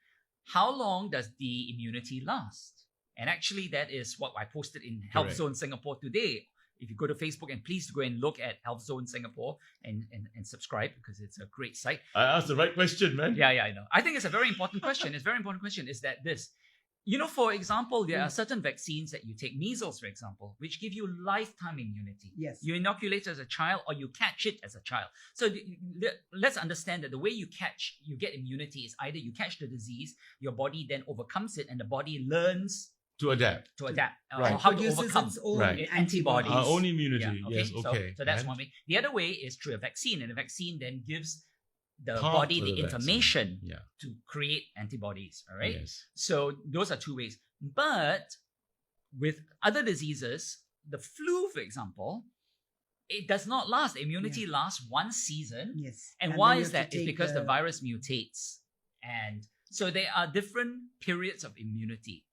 S1: how long does the immunity last? And actually, that is what I posted in Health
S3: Correct.
S1: Zone Singapore today. If you go to Facebook, and please go and look at Health Zone Singapore and subscribe because it's a great site.
S3: I asked the right question, man.
S1: Yeah, I know. I think it's a very important question. It's a very important question is that this, for example, there are certain vaccines that you take, measles, for example, which give you lifetime immunity.
S2: Yes.
S1: You inoculate as a child or you catch it as a child. So let's understand that the way you get immunity is either you catch the disease, your body then overcomes it, and the body learns
S3: To adapt.
S1: to adapt
S3: Right.
S1: or how to
S2: Produces
S1: overcome
S2: its own
S3: Right.
S1: antibodies.
S3: Our own immunity.
S1: Yeah,
S3: Yes, okay.
S1: So that's
S3: And
S1: one way. The other way is through a vaccine, and the vaccine then gives the
S3: part
S1: body
S3: of
S1: the
S3: vaccine.
S1: information
S3: Yeah.
S1: to create antibodies. All right.
S3: Yes.
S1: So those are two ways. But with other diseases, the flu, for example, it does not last. Immunity lasts one season.
S2: Yes.
S1: And
S2: then
S1: why
S2: you
S1: is
S2: have to
S1: that? It's
S2: take
S1: because the virus mutates. And so there are different periods of immunity.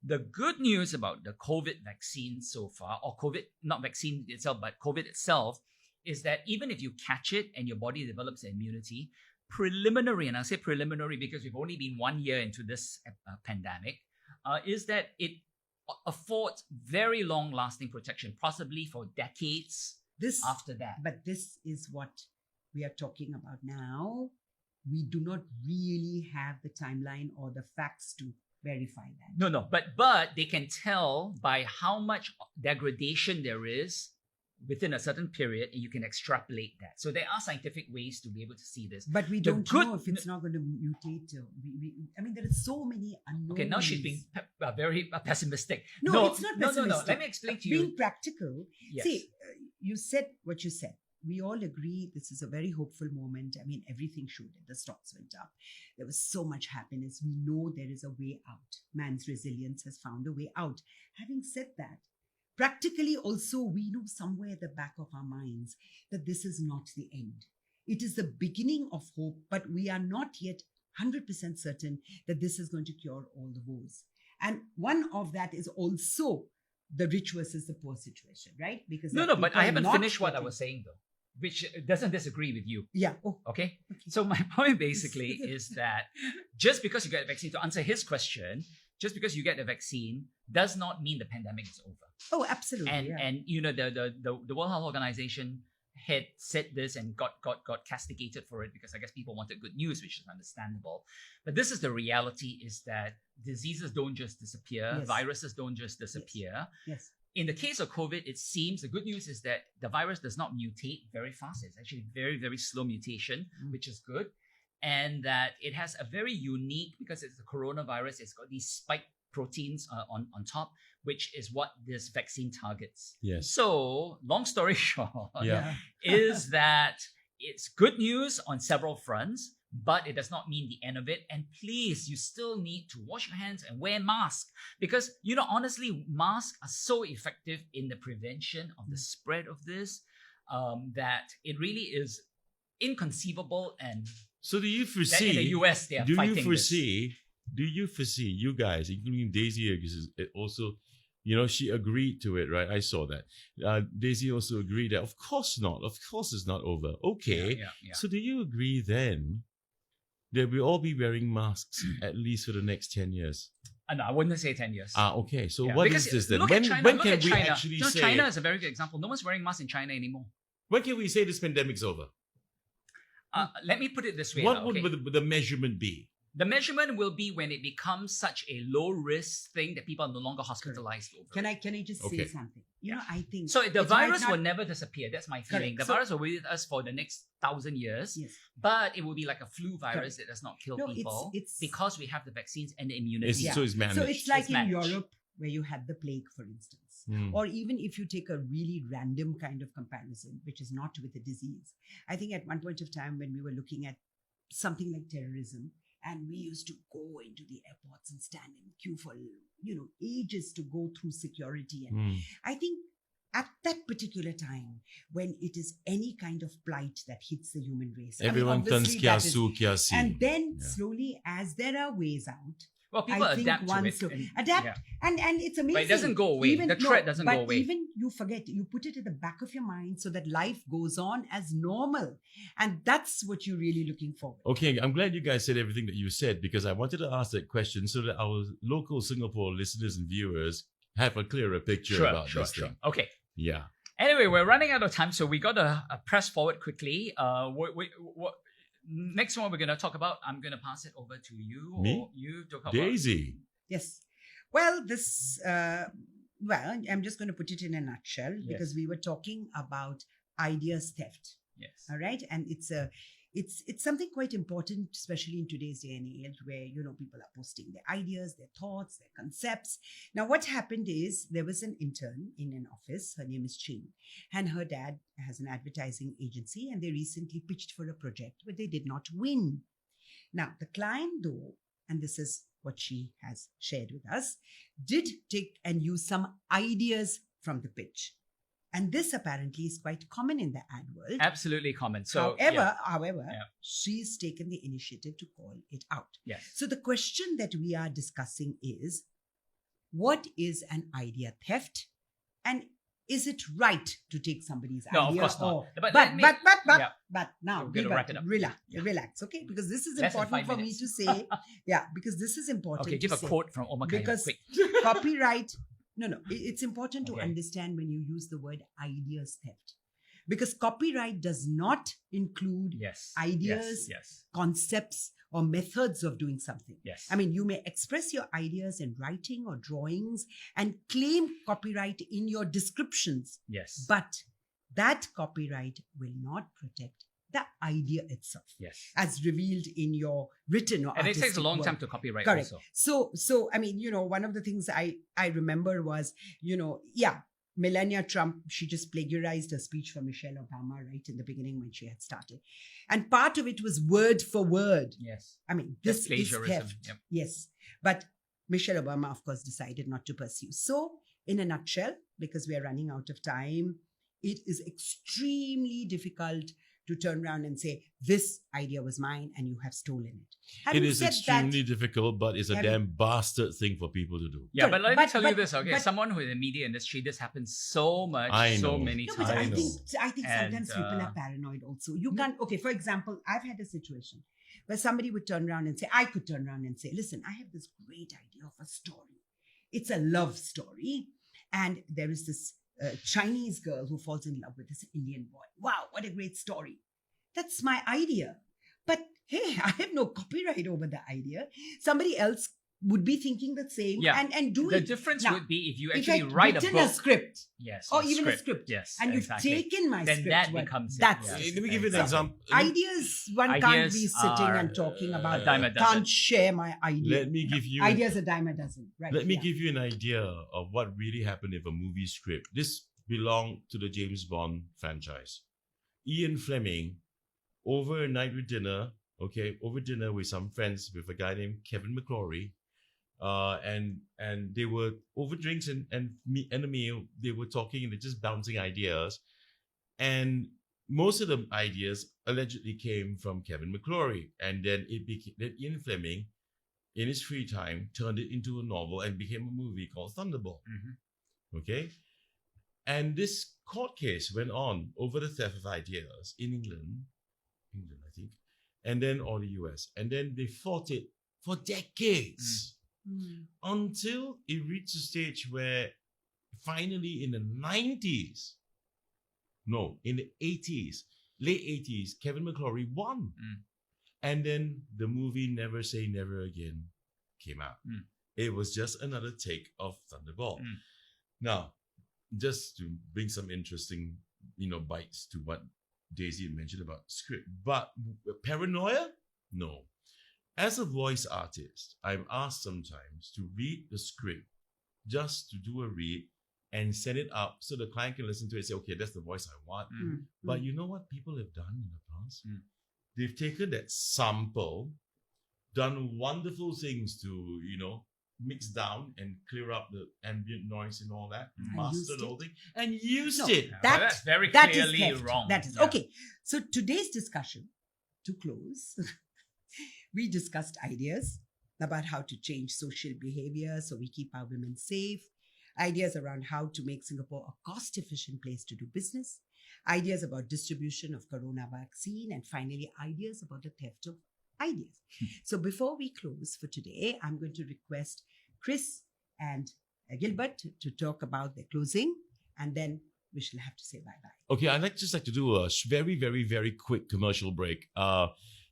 S1: The good news about the COVID vaccine so far, or COVID, not vaccine itself, but COVID itself, is that even if you catch it and your body develops immunity, preliminary, and I say preliminary because we've only been 1 year into this pandemic, is that it affords very long-lasting protection, possibly for decades after that.
S2: But this is what we are talking about now. We do not really have the timeline or the facts to verify that.
S1: No, but they can tell by how much degradation there is within a certain period, and you can extrapolate that. So there are scientific ways to be able to see this.
S2: But we don't know if it's not going to mutate. I mean, there are so many unknowns.
S1: Okay, now she's being very pessimistic.
S2: No, it's not pessimistic.
S1: No. Let me explain to you.
S2: Being practical.
S1: Yes.
S2: See, you said what you said. We all agree this is a very hopeful moment. I mean, everything showed it. The stocks went up. There was so much happiness. We know there is a way out. Man's resilience has found a way out. Having said that, practically also, we know somewhere at the back of our minds that this is not the end. It is the beginning of hope, but we are not yet 100% certain that this is going to cure all the woes. And one of that is also the rich versus the poor situation, right? Because
S1: no, but I haven't finished what I was saying though, which doesn't disagree with you.
S2: Yeah.
S1: Okay. So my point basically is that just because you get a vaccine, to answer his question, just because you get the vaccine does not mean the pandemic is over.
S2: Oh, absolutely.
S1: And you know, the World Health Organization had said this and got castigated for it because I guess people wanted good news, which is understandable. But this is the reality: is that diseases don't just disappear,
S2: Yes.
S1: viruses don't just disappear.
S2: Yes.
S1: In the case of COVID, it seems the good news is that the virus does not mutate very fast. It's actually very, very slow mutation, which is good. And that it has a very unique, because it's the coronavirus, it's got these spike proteins on top, which is what this vaccine targets.
S3: Yes.
S1: So, long story short,
S3: Yeah.
S1: is that it's good news on several fronts, but it does not mean the end of it. And please, you still need to wash your hands and wear masks because, you know, honestly, masks are so effective in the prevention of the spread of this that it really is inconceivable. And
S3: So do you
S1: that
S3: foresee?
S1: in the US, they are fighting
S3: Do you foresee, you guys, including Daisy, it also, you know, she agreed to it, right? I saw that. Daisy also agreed that, of course not. Of course it's not over. Okay.
S1: Yeah.
S3: So do you agree then that we'll all be wearing masks at least for the next 10 years?
S1: No, I wouldn't say 10 years.
S3: Okay. So
S1: Yeah,
S3: what
S1: because
S3: is this then?
S1: look
S3: When
S1: at China,
S3: when
S1: look
S3: can
S1: at
S3: we
S1: China.
S3: actually
S1: No,
S3: say?
S1: China is a very good example. No one's wearing masks in China anymore.
S3: When can we say this pandemic's over?
S1: Let me put it this way.
S3: What
S1: now,
S3: would
S1: okay?
S3: the measurement be?
S1: The measurement will be when it becomes such a low risk thing that people are no longer hospitalized over.
S2: Can I just
S3: Okay.
S2: say something? You know, I think
S1: So the
S2: it might
S1: virus
S2: not-
S1: will never disappear. That's my feeling.
S2: Correct.
S1: The
S2: So-
S1: virus will be with us for the next 1,000 years,
S2: Yes.
S1: but it will be like a flu virus that does not kill
S2: No,
S1: people
S2: it's-
S1: because we have the vaccines and the immunity.
S3: It's,
S2: Yeah.
S3: So it's managed.
S2: So it's like
S1: It's
S2: in
S1: managed.
S2: Europe where you had the plague, for instance.
S3: Hmm.
S2: Or even if you take a really random kind of comparison, which is not with a disease. I think at one point of time when we were looking at something like terrorism, and we used to go into the airports and stand in queue for, you know, ages to go through security. And
S3: Hmm.
S2: I think at that particular time, when it is any kind of plight that hits the human race, I mean,
S3: Everyone turns
S2: obviously that is-
S3: kiasu, kiasi.
S2: and then
S3: Yeah.
S2: slowly, as there are ways out,
S1: Well, people
S2: I think
S1: adapt to
S2: once
S1: it.
S2: to adapt,
S1: yeah.
S2: and it's amazing.
S1: But it doesn't go away. The threat doesn't go away.
S2: Even you forget, you put it at the back of your mind so that life goes on as normal, and that's what you're really looking for.
S3: Okay, I'm glad you guys said everything that you said because I wanted to ask that question so that our local Singapore listeners and viewers have a clearer picture about this thing.
S1: Okay.
S3: Yeah.
S1: Anyway, we're running out of time, so we got to press forward quickly. Next one we're going to talk about, I'm going to pass it over to you.
S3: Me?
S1: Or you to talk
S3: Daisy.
S2: Yes. Well, I'm just going to put it in a nutshell because we were talking about ideas theft.
S1: Yes.
S2: All right, and it's something quite important, especially in today's day and age where, you know, people are posting their ideas, their thoughts, their concepts. Now, what happened is there was an intern in an office. Her name is Chin, and her dad has an advertising agency, and they recently pitched for a project, but they did not win. Now, the client, though, and this is what she has shared with us, did take and use some ideas from the pitch. And this apparently is quite common in the ad world.
S1: Absolutely common. So,
S2: However,
S1: Yeah.
S2: she's taken the initiative to call it out.
S1: yes.
S2: So the question that we are discussing is, what is an idea theft, and is it right to take somebody's
S1: No, of
S2: idea?
S1: course not.
S2: Or,
S1: But
S2: but,
S1: let me-
S2: but
S1: yeah.
S2: now,
S1: We're gonna
S2: Gilbert,
S1: wrap it up.
S2: relax, okay? Because this is
S1: Less than
S2: important
S1: 5
S2: for me
S1: minutes.
S2: to say. Yeah, because this is important.
S1: Okay,
S2: to
S1: give a
S2: say.
S1: quote from Omar Khayyam,
S2: Because
S1: quick.
S2: copyright, it's important to
S1: Okay.
S2: understand when you use the word ideas theft. Because copyright does not include
S1: Yes.
S2: ideas,
S1: Yes.
S2: concepts, or methods of doing something.
S1: Yes.
S2: I mean, you may express your ideas in writing or drawings and claim copyright in your descriptions,
S1: Yes.
S2: but that copyright will not protect the idea itself,
S1: Yes.
S2: as revealed in your written or
S1: And it takes a
S2: artistic
S1: long
S2: work.
S1: time to copyright
S2: Correct.
S1: also.
S2: So I mean, one of the things I remember was, Melania Trump, she just plagiarized a speech from Michelle Obama right in the beginning when she had started. And part of it was word for word.
S1: Yes.
S2: I mean,
S1: That's
S2: this is
S1: plagiarism.
S2: theft.
S1: Yep.
S2: Yes. But Michelle Obama, of course, decided not to pursue. So, in a nutshell, because we are running out of time, it is extremely difficult to turn around and say, this idea was mine and you have stolen it.
S3: It
S2: Having
S3: is
S2: said
S3: extremely difficult, but it's a
S2: Having-
S3: damn bastard thing for people to do.
S1: Yeah, but let me tell you
S2: but-
S1: this, okay?
S2: but-
S1: Someone who is in the media industry, this happens so much,
S3: I
S1: so
S3: know.
S1: many
S2: No,
S1: times.
S2: but
S3: I
S2: I
S3: know.
S2: think
S1: And,
S2: sometimes people are paranoid also. You
S1: no.
S2: can't, okay, for example, I've had a situation where somebody would turn around and say, I could turn around and say, listen, I have this great idea of a story. It's a love story. And there is this Chinese girl who falls in love with this Indian boy. Wow, what a great story. That's my idea. But hey, I have no copyright over the idea. Somebody else would be thinking the same
S1: Yeah.
S2: and do
S1: The
S2: it.
S1: difference
S2: Now,
S1: would be if you
S2: if
S1: actually
S2: I've
S1: write a
S2: written
S1: book.
S2: a script,
S1: Yes.
S2: or even a script,
S1: Yes.
S2: and you've
S1: exactly.
S2: taken my
S1: Then
S2: script
S1: that
S2: word,
S1: becomes it,
S2: that's
S1: yes.
S2: it.
S3: Let me give you an
S1: Exactly.
S3: example.
S2: Ideas, one can't
S1: Ideas
S2: be sitting
S1: are,
S2: and talking about.
S1: a dime a dozen.
S2: Can't share my idea.
S3: Let me give you
S2: Ideas a dime a dozen. Right.
S3: Let me
S2: yeah.
S3: give you an idea of what really happened if a movie script. This belonged to the James Bond franchise. Ian Fleming, over a night with dinner, over dinner with some friends with a guy named Kevin McClory, and they were over drinks and a meal. They were talking and they're just bouncing ideas, and most of the ideas allegedly came from Kevin McClory, and then it became that Ian Fleming, in his free time, turned it into a novel and became a movie called Thunderball.
S1: Mhm.
S3: Okay, and this court case went on over the theft of ideas in England, I think, and then or the US, and then they fought it for decades until it reached a stage where finally in the 90s, no, in the 80s, late 80s, Kevin McClory won. And then the movie Never Say Never Again came out. It was just another take of Thunderball. Now, just to bring some interesting, bites to what Daisy mentioned about script, but paranoia? No. As a voice artist, I'm asked sometimes to read the script, just to do a read and send it up so the client can listen to it and say, okay, that's the voice I want. But you know what people have done in the past? They've taken that sample, done wonderful things to, mix down and clear up the ambient noise and all that, master the whole thing, and used
S2: No,
S3: it.
S1: Yeah, well, that's very
S2: that is
S1: clearly
S2: theft.
S1: wrong.
S2: That is
S1: Yeah.
S2: okay. So today's discussion, to close, we discussed ideas about how to change social behavior so we keep our women safe, ideas around how to make Singapore a cost-efficient place to do business, ideas about distribution of corona vaccine, and finally, ideas about the theft of ideas. So before we close for today, I'm going to request Chris and Gilbert to talk about their closing, and then we shall have to say bye-bye.
S3: Okay, I'd just like to do a very, very, very quick commercial break.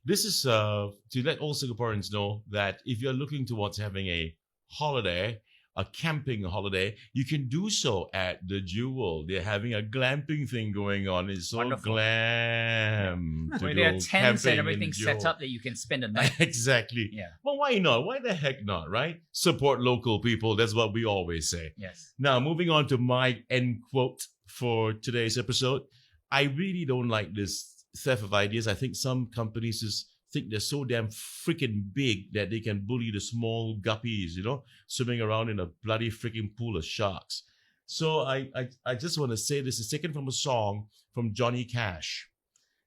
S3: This is to let all Singaporeans know that if you're looking towards having a holiday, a camping holiday, you can do so at the Jewel. They're having a glamping thing going on. It's so
S1: Wonderful.
S3: glam. to
S1: Where there are
S3: go
S1: tents
S3: camping
S1: and
S3: in
S1: everything
S3: the
S1: set
S3: Jewel.
S1: up that you can spend a night.
S3: Exactly.
S1: Yeah.
S3: Well, why not? Why the heck not, right? Support local people. That's what we always say.
S1: Yes.
S3: Now, moving on to my end quote for today's episode. I really don't like this theft of ideas. I think some companies just think they're so damn freaking big that they can bully the small guppies, swimming around in a bloody freaking pool of sharks. So I just want to say this is taken from a song from Johnny Cash.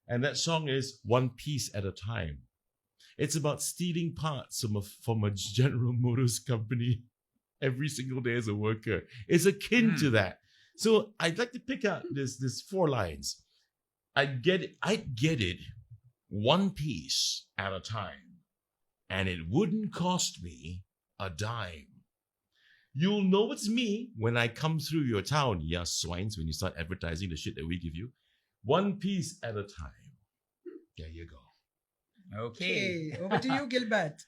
S3: And that song is One Piece at a Time. It's about stealing parts from a General Motors company every single day as a worker. It's akin to that. So I'd like to pick out this 4 lines. I get it one piece at a time, and it wouldn't cost me a dime. You'll know it's me when I come through your town, ya swines, when you start advertising the shit that we give you. One piece at a time. There you go.
S1: Okay.
S2: Okay, over to you, Gilbert.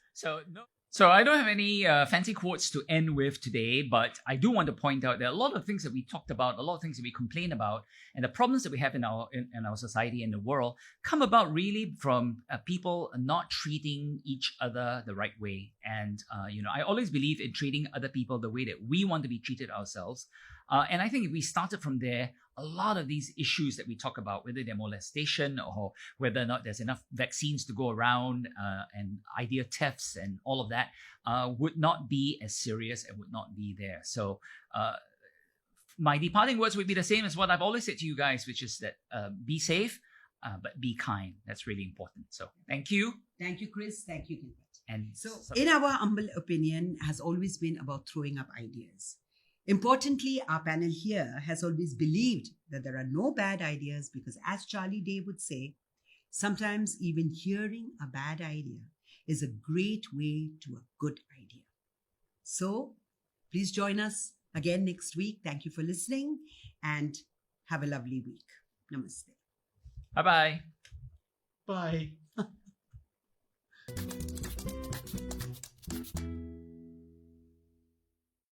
S1: So I don't have any fancy quotes to end with today, but I do want to point out that a lot of things that we talked about, a lot of things that we complain about, and the problems that we have in our society and the world come about really from people not treating each other the right way. And I always believe in treating other people the way that we want to be treated ourselves. And I think if we started from there, a lot of these issues that we talk about, whether they're molestation or whether or not there's enough vaccines to go around and idea thefts and all of that, would not be as serious and would not be there. So my departing words would be the same as what I've always said to you guys, which is that be safe, but be kind. That's really important. So thank you.
S2: Thank you, Chris. Thank you, Gilbert.
S1: And
S2: So, in our humble opinion, has always been about throwing up ideas. Importantly, our panel here has always believed that there are no bad ideas because, as Charlie Day would say, sometimes even hearing a bad idea is a great way to a good idea. So, please join us again next week. Thank you for listening and have a lovely week. Namaste.
S1: bye-bye.
S3: Bye.